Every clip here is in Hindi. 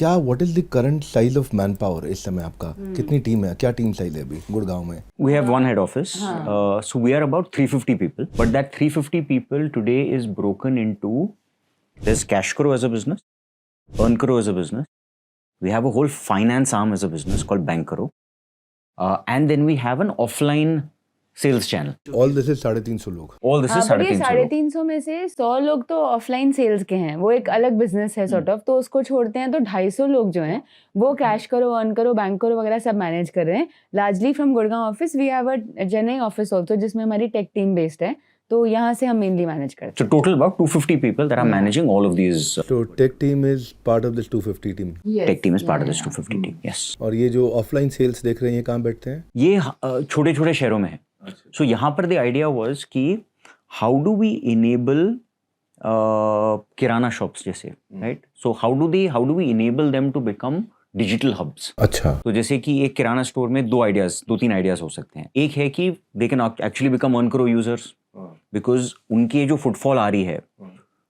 क्या what is the current size of man power इस समय आपका? कितनी टीम है, क्या टीम साइज है अभी गुड़गांव में? We have one head office, so we are about 350 people. But that 350 people today is broken into, there's Cashkro as a business, Earnkro as a business. We have a whole finance arm as a business called Bankro, and then we have an offline sales channel. All this is 350 लोग. All this is पर ये 350 लोग. 350 में से 100 लोग तो ऑफलाइन सेल्स के हैं, वो एक अलग बिजनेस है सॉर्ट ऑफ, तो उसको छोड़ते हैं तो 250 लोग जो हैं वो कैश करो, अर्न करो, बैंक करो वगैरह सब मैनेज कर रहे हैं. Largely from Gurgaon office. We have a Chennai office also जिसमें हमारी टेक टीम बेस्ड है, तो यहाँ से हम मेनली मैनेज करते So total about 250 people that are managing all of these. So tech team is part of this 250 team. हैं. Tech team is part of this 250 team. Yes. और ये जो ऑफलाइन सेल्स देख रहे हैं ये कहाँ बैठते हैं? ये छोटे छोटे शहरों में है. सो यहाँ पर द आइडिया वाज कि how do we enable kirana shops जैसे, right? So how do we enable them to become digital hubs. अच्छा. तो जैसे कि एक किराना स्टोर में दो तीन आइडियाज हो सकते हैं. एक है कि दे कैन एक्चुअली बिकम अर्नक्रो यूजर्स बिकॉज उनकी जो फुटफॉल आ रही है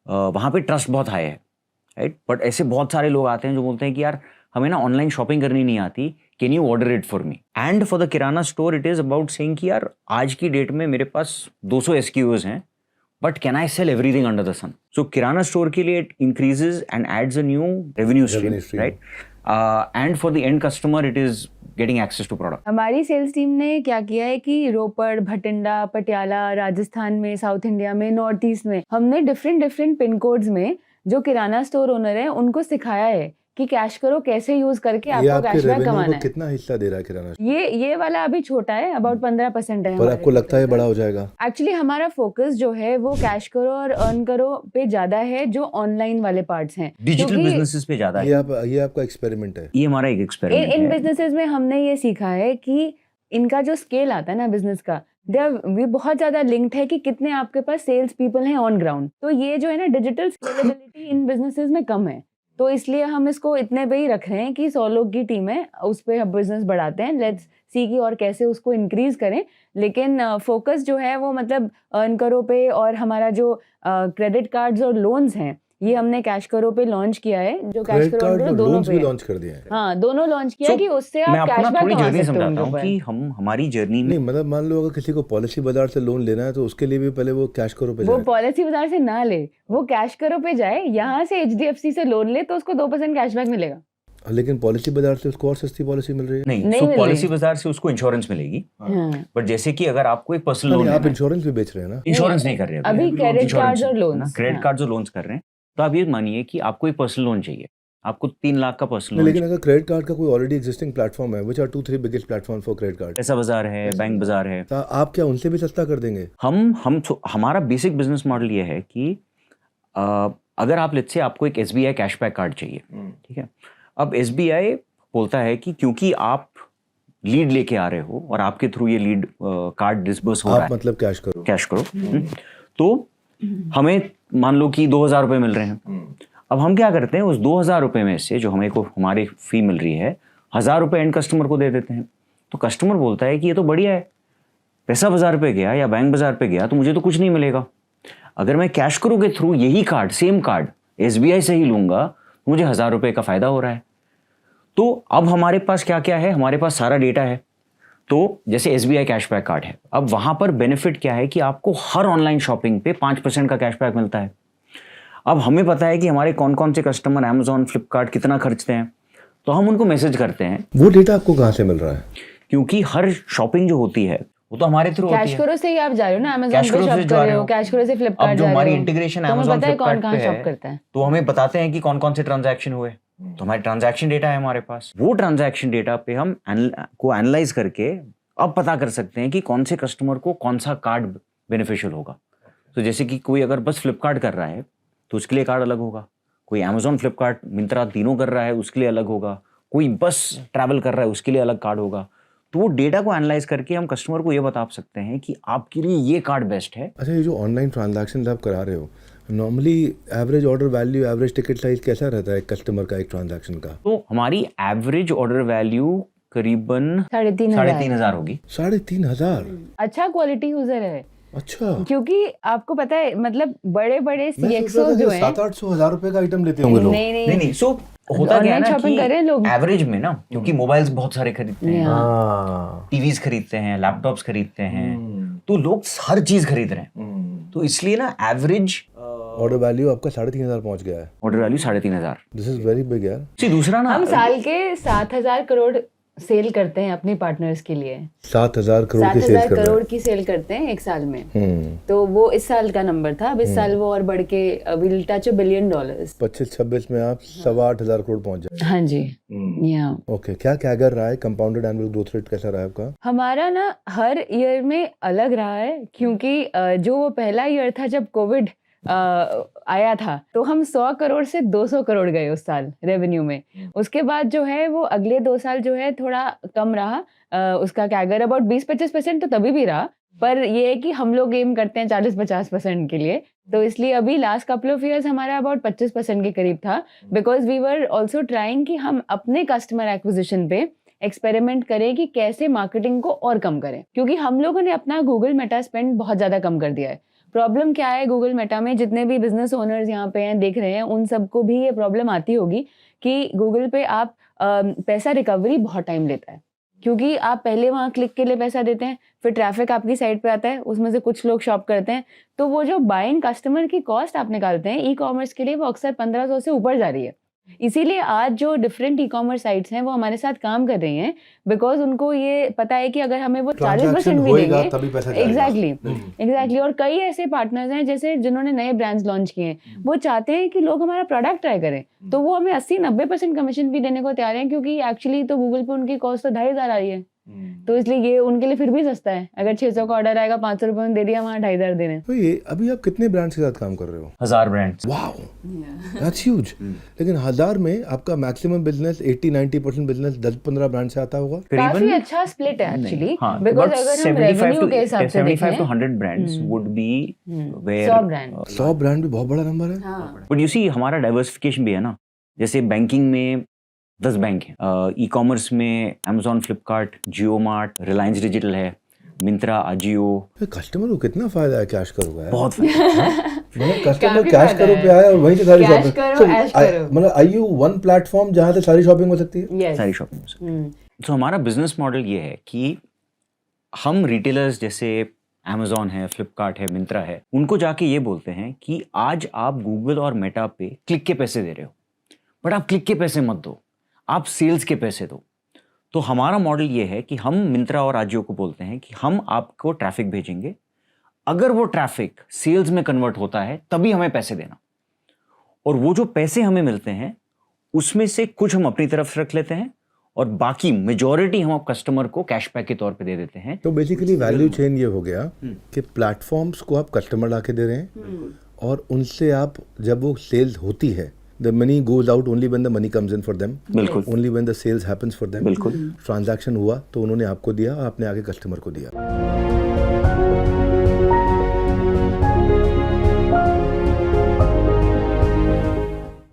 वहाँ पे ट्रस्ट बहुत हाई है, राइट? बट ऐसे बहुत सारे लोग आते हैं जो बोलते हैं कि यार हमें ना ऑनलाइन शॉपिंग करनी नहीं आती, can you order it for me? And for the kirana store it is about saying कि यार आज की डेट में मेरे पास 200 SKUs हैं, but can I sell everything under the sun? So kirana store के लिए it increases and adds a new revenue stream, right? And for the end customer it is getting access to product. हमारी सेल्स टीम ने क्या किया है कि रोपड़, भटिंडा, पटियाला, राजस्थान में, साउथ इंडिया में, नॉर्थ ईस्ट में हमने डिफरेंट पिन कोड्स में जो किराना स्टोर ओनर है उनको सिखाया है कि कैश करो कैसे यूज करके आपको कैशबैक कमाना है. कितना हिस्सा दे रहा है किराना? ये वाला अभी छोटा है, अबाउट 15% है. पर आपको लगता है बड़ा हो जाएगा? एक्चुअली हमारा फोकस जो है वो कैश करो और अर्न करो पे ज्यादा है, जो ऑनलाइन वाले पार्ट्स हैं. डिजिटल बिजनेसेस पे ज्यादा है. ये आपका एक्सपेरिमेंट है? ये हमारा एक एक्सपेरिमेंट है. इन बिजनेसेस में हमने ये सीखा है कि इनका जो स्केल आता है ना बिजनेस का, वे बहुत ज्यादा लिंक्ड है कि कितने आपके पास सेल्स पीपल हैं ऑन ग्राउंड. तो ये जो है ना डिजिटल स्केलेबिलिटी इन बिजनेसेस में कम है, तो इसलिए हम इसको इतने पे ही रख रहे हैं कि 100 लोग की टीम है, उस पे हम बिजनेस बढ़ाते हैं. लेट्स सी की और कैसे उसको इंक्रीज करें, लेकिन फोकस जो है वो मतलब अर्न करो पे और हमारा जो क्रेडिट कार्ड्स और लोन्स हैं ये हमने कैश करो पे लॉन्च किया है. जो कैश करो दोनों पे लॉन्च कर दिया है. हाँ, दोनों लॉन्च किया कि उससे आप कैशबैक थोड़ी कमा जर्नी सकते हो समझाता हूँ कि हमारी जर्नी में नहीं, मतलब मान लो अगर किसी को पॉलिसी बाजार से लोन लेना है तो उसके लिए भी पहले वो कैश करो पे जाए. वो पॉलिसी बाजार से ना ले, वो कैश करो पे जाए, यहाँ से HDFC से लोन ले तो उसको 2% कैशबैक मिलेगा. लेकिन पॉलिसी बाजार से उसको और सस्ती पॉलिसी मिल रही है. नहीं, नहीं सो मिल पॉलिसी रही। बाजार से उसको इंश्योरेंस मिलेगी. बट जैसे कि अगर आपको एक पर्सनल लोन आप इंश्योरेंस भी बेच रहे हैं ना? इंश्योरेंस नहीं कर रहे अभी क्रेडिट कार्ड्स और लोन्स. क्रेडिट कार्ड्स और लोन्स कर रहे हैं. तो आप ये मानिए कि आपको एक पर्सनल लोन चाहिए, आपको 3 लाख का पर्सनल लोन. लेकिन अगर क्रेडिट कार्ड का कोई ऑलरेडी एग्जिस्टिंग प्लेटफॉर्म है, which are 2-3 biggest platform for credit card, Paisabazaar है, बैंक बाजार है, तो आप क्या उनसे भी सस्ता कर देंगे? हमारा बेसिक बिजनेस मॉडल ये है कि अगर आप लेट्स से आपको एक SBI कैशबैक कार्ड चाहिए, ठीक है? अब SBI बोलता है कि क्योंकि आप लीड लेके आ रहे हो और आपके थ्रू ये लीड कार्ड डिसबर्स हो रहा है, मतलब कैश करो. तो हमें मान लो कि 2,000 रुपये मिल रहे हैं. अब हम क्या करते हैं, उस 2,000 रुपये में से जो हमारी फी मिल रही है, 1,000 रुपये एंड कस्टमर को दे देते हैं. तो कस्टमर बोलता है कि ये तो बढ़िया है, पैसा बाजार पे गया या बैंक बाजार पे गया तो मुझे तो कुछ नहीं मिलेगा. अगर मैं कैश करो के थ्रू यही कार्ड, सेम कार्ड SBI से ही लूंगा तो मुझे 1,000 रुपये का फायदा हो रहा है. तो अब हमारे पास क्या क्या है, हमारे पास सारा डेटा है. तो जैसे SBI कैशबैक कार्ड है, अब वहां पर बेनिफिट क्या है कि आपको हर ऑनलाइन शॉपिंग पे 5% का कैशबैक मिलता है. अब हमें पता है कि हमारे कौन कौन से कस्टमर Amazon, फ्लिपकार्ट कितना खर्चते हैं, तो हम उनको मैसेज करते हैं. वो डेटा आपको कहाँ से मिल रहा है? क्योंकि हर शॉपिंग जो होती है वो तो हमारे थ्रू होती है. कैश करो से ही आप जा रहे हो ना, Amazon पे शॉप कर रहे हो, कैश करो से फ्लिपकार्ट जा रहे हो. अब जो हमारी इंटीग्रेशन तो हमें Amazon, पता है कौन फ्लिपकार्ट कहाँ पे शॉप करता है, तो हमें बताते हैं कि कौन कौन से ट्रांजैक्शन हुए. तो हमारे ट्रांजैक्शन डेटा है हमारे पास. वो ट्रांजैक्शन डेटा पे हम को एनालाइज करके अब पता कर सकते हैं कि कौन से कस्टमर को कौन सा कार्ड बेनिफिशियल होगा. तो जैसे कि कोई अगर बस फ्लिपकार्ट कर रहा है तो उसके लिए कार्ड अलग होगा, कोई Amazon, फ्लिपकार्ट, मिंत्रा तीनों कर रहा है उसके लिए अलग होगा, कोई बस ट्रैवल कर रहा है उसके लिए अलग कार्ड होगा. तो वो डेटा को एनालाइज करके हम कस्टमर को ये बता सकते हैं कि आपके लिए ये कार्ड बेस्ट है. अच्छा, ये जो ऑनलाइन ट्रांजैक्शन आप करा रहे हो, normally average order value, average ticket size कैसा रहता है कस्टमर का एक ट्रांजैक्शन का? तो हमारी एवरेज ऑर्डर वैल्यू करीबन 3,500 होगी. 3,500? अच्छा क्वालिटी यूजर है. अच्छा, क्योंकि आपको पता है मतलब बड़े बड़े CXO जो हैं 700-800 हज़ार रुपए का आइटम लेते होंगे लोग. नहीं. सो होता क्या है ऑनलाइन ना शॉपिंग कर रहे हैं लोग। कि एवरेज में ना, क्योंकि मोबाइल्स बहुत सारे खरीदते हैं, हाँ टीवीज खरीदते हैं, लैपटॉप्स खरीदते हैं, तो लोग हर चीज खरीद रहे हैं, तो इसलिए ना एवरेज ऑर्डर वैल्यू आपका 3,500 पहुंच गया है। Order value 3,500। This is very big यार। जी, दूसरा ना हम साल के 7,000 करोड़ सेल करते हैं अपने पार्टनर्स के लिए। 7,000 करोड़ की 7,000 सेल्स कर रहे करोड़ की सेल करते हैं एक साल में। हैं। तो वो इस साल का नंबर था। अब इस साल वो और बढ़ के विल टच $1 बिलियन। 25-26 में आप 8,500 करोड़ पहुंच जाए। हाँ जी, या ओके, क्या कैगर रहा है? कंपाउंडेड एनुअल ग्रोथ रेट कैसा रहा है आपका? हमारा ना हर ईयर में अलग रहा है, क्योंकि जो वो पहला ईयर था जब कोविड आया था, तो हम 100 करोड़ से 200 करोड़ गए उस साल रेवेन्यू में। उसके बाद जो है वो अगले 2 साल जो है थोड़ा कम रहा। उसका कैगर अबाउट 20-25% तो तभी भी रहा, पर ये है कि हम लोग एम करते हैं 40-50% के लिए, तो इसलिए अभी लास्ट कपल ऑफ ईयर्स हमारा अबाउट 25% के करीब था, because we were also trying कि हम अपने कस्टमर एक्विजिशन पे एक्सपेरिमेंट करें कि कैसे मार्केटिंग को और कम करें, क्योंकि हम लोगों ने अपना गूगल मेटा स्पेंड बहुत ज़्यादा कम कर दिया है। प्रॉब्लम क्या है गूगल मेटा में, जितने भी बिजनेस ओनर्स यहाँ पे हैं देख रहे हैं, उन सबको भी ये प्रॉब्लम आती होगी कि गूगल पे आप पैसा रिकवरी बहुत टाइम लेता है, क्योंकि आप पहले वहाँ क्लिक के लिए पैसा देते हैं, फिर ट्रैफिक आपकी साइट पे आता है, उसमें से कुछ लोग शॉप करते हैं, तो वो जो बाइंग कस्टमर की कॉस्ट आप निकालते हैं ई कॉमर्स के लिए, वो अक्सर 1,500 से ऊपर जा रही है। इसीलिए आज जो डिफरेंट ई कॉमर्स साइट्स हैं वो हमारे साथ काम कर रही हैं, बिकॉज उनको ये पता है कि अगर हमें वो 40% भी होएगा देंगे, तभी पैसा जाएगा। एग्जैक्टली। और कई ऐसे पार्टनर्स हैं जैसे जिन्होंने नए ब्रांड्स लॉन्च किए हैं, वो चाहते हैं कि लोग हमारा प्रोडक्ट ट्राई करें, तो वो हमें 80-90% कमीशन भी देने को तैयार हैं, क्योंकि एक्चुअली तो गूगल पे उनकी कॉस्ट तो 2,500 आ रही है, तो इसलिए ये उनके लिए फिर भी सस्ता है। अगर 600 का ऑर्डर आएगा 500 रुपये में दे दिया, वहाँ 2,500 देने। तो ये अभी आप कितने ब्रांड्स के साथ काम कर रहे हो? 1000 ब्रांड्स। Wow, that's huge. लेकिन 1000 में आपका मैक्सिमम बिजनेस 80-90% बिजनेस 10-15 ब्रांड से आता होगा। काफी अच्छा स्प्लिट है एक्चुअली, हाँ, बिकॉज but अगर हम 75 रेवेन्यू to के हिसाब से 75 to देखें 100 brands would be where 100 brand. 100 brand भी बहुत बड़ा नंबर है। हाँ, बट यू सी हमारा डाइवर्सिफिकेशन भी है ना, जैसे बैंकिंग में 10 बैंक हैं, ई कॉमर्स में अमेजोन, फ्लिपकार्ट, जियो मार्ट, रिलायंस डिजिटल है, मिंत्रा, अजियो। कस्टमर को कितना फायदा है कैश करो का? बहुत मतलब कस्टमर काफी कैश फायदा करो है। पे आया और वहीं से सारी कैश शॉपिंग करो, ऐश करो। मतलब आई यू वन प्लेटफॉर्म जहाँ से सारी शॉपिंग हो सकती है। yes। सारी शॉपिंग। तो हमारा बिजनेस मॉडल ये है कि हम रिटेलर्स जैसे अमेजोन है, फ्लिपकार्ट है, मिंत्रा है, उनको जाके ये बोलते हैं कि आज आप गूगल और मेटा पे क्लिक के पैसे दे रहे हो, बट आप क्लिक के पैसे मत दो, आप सेल्स के पैसे दो। तो हमारा मॉडल ये है कि हम मिंत्रा और आजियो को बोलते हैं कि हम आपको ट्रैफिक भेजेंगे, अगर वो ट्रैफिक सेल्स में कन्वर्ट होता है तभी हमें पैसे देना, और वो जो पैसे हमें मिलते हैं उसमें से कुछ हम अपनी तरफ से रख लेते हैं और बाकी मेजॉरिटी हम कस्टमर को कैशबैक के तौर पे दे देते हैं। तो बेसिकली वैल्यू चेन ये हो गया कि प्लेटफॉर्म्स को आप कस्टमर ला के दे रहे हैं और उनसे आप जब वो सेल्स होती है, the money goes out only when the money comes in for them, बिल्कुल, only when the sales happens for them. बिल्कुल। ट्रांजैक्शन हुआ तो उन्होंने आपको दिया, आपने आगे कस्टमर को दिया।